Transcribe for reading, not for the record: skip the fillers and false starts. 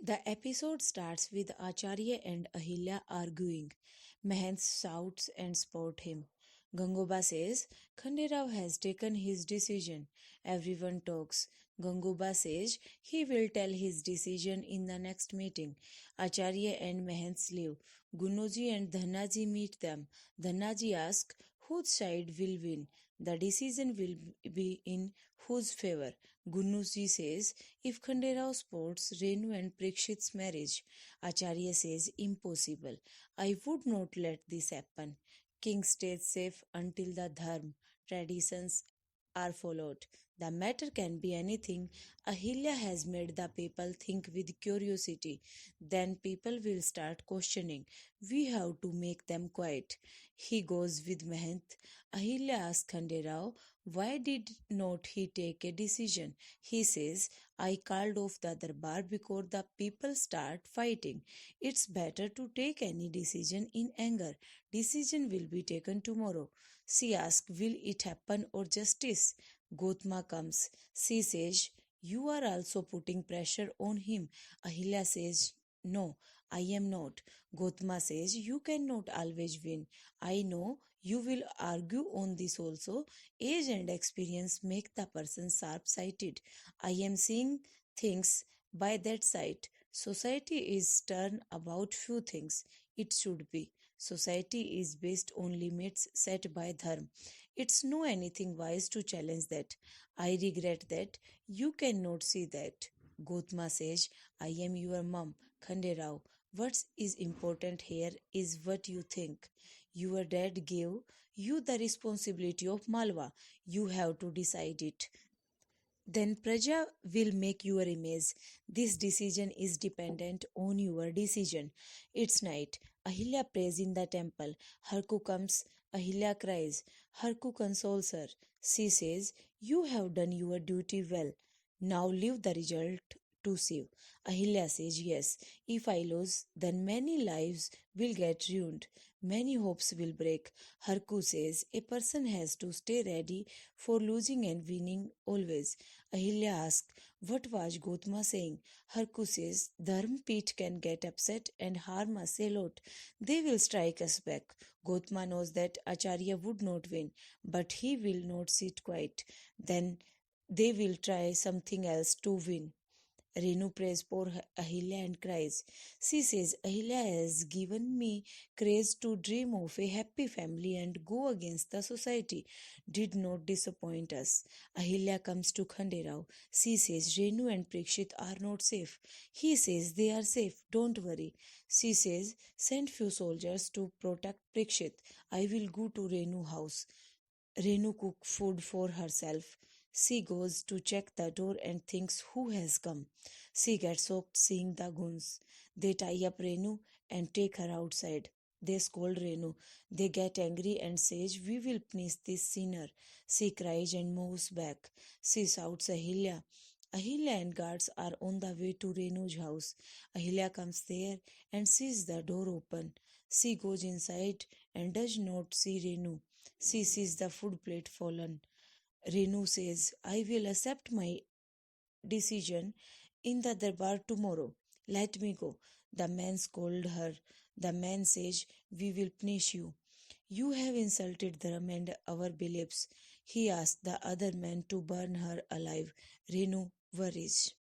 The episode starts with Acharya and Ahilya arguing. Mahant shouts and spots him. Gangoba says, Khanderao has taken his decision. Everyone talks. Gangoba says he will tell his decision in the next meeting. Acharya and Mahant leave. Gunoji and Dhanaji meet them. Dhanaji asks whose side will win. The decision will be in whose favor. Gunuji says if Khanderao supports Renu and Parikshit's marriage, Acharya says impossible. I would not let this happen. King stays safe until the dharma, traditions are followed. The matter can be anything. Ahilya has made the people think with curiosity. Then people will start questioning. We have to make them quiet. He goes with Mahant. Ahilya asks Khanderao, why did not he take a decision? He says, I called off the darbar because the people start fighting. It's better to take any decision in anger. Decision will be taken tomorrow. She asks, will it happen or justice? Gotma comes. She says, you are also putting pressure on him. Ahilya says, no, I am not. Gotma says, you cannot always win. I know you will argue on this also. Age and experience make the person sharp-sighted. I am seeing things by that sight. Society is stern about few things. It should be. Society is based on limits set by dharma. It's no anything wise to challenge that. I regret that. You cannot see that. Gotma says, I am your mom, Khanderao. What is important here is what you think. Your dad gave you the responsibility of Malwa. You have to decide it. Then Praja will make your image. This decision is dependent on your decision. It's night. Ahilya prays in the temple. Harku comes. Ahilya cries. Harku consoles her. She says, you have done your duty well. Now leave the result to Shiv. Ahilya says, yes. If I lose, then many lives will get ruined. Many hopes will break. Harku says, a person has to stay ready for losing and winning always. Ahilya asks, what was Gotama saying? Harku says, Dharmpeeth can get upset and harm us a lot. They will strike us back. Gotama knows that Acharya would not win, but he will not sit quiet. Then they will try something else to win. Renu prays for Ahilya and cries. She says, Ahilya has given me courage to dream of a happy family and go against the society. Did not disappoint us. Ahilya comes to Khanderao. She says, Renu and Parikshit are not safe. He says, they are safe. Don't worry. She says, send few soldiers to protect Parikshit. I will go to Renu house. Renu cook food for herself. She goes to check the door and thinks who has come. She gets shocked seeing the goons. They tie up Renu and take her outside. They scold Renu. They get angry and says, we will punish this sinner. She cries and moves back. She shouts Ahilya. Ahilya and guards are on the way to Renu's house. Ahilya comes there and sees the door open. She goes inside and does not see Renu. She sees the food plate fallen. Renu says, I will accept my decision in the darbar tomorrow. Let me go. The man scolded her. The man says, we will punish you. You have insulted Dharam and our beliefs. He asked the other man to burn her alive. Renu worries.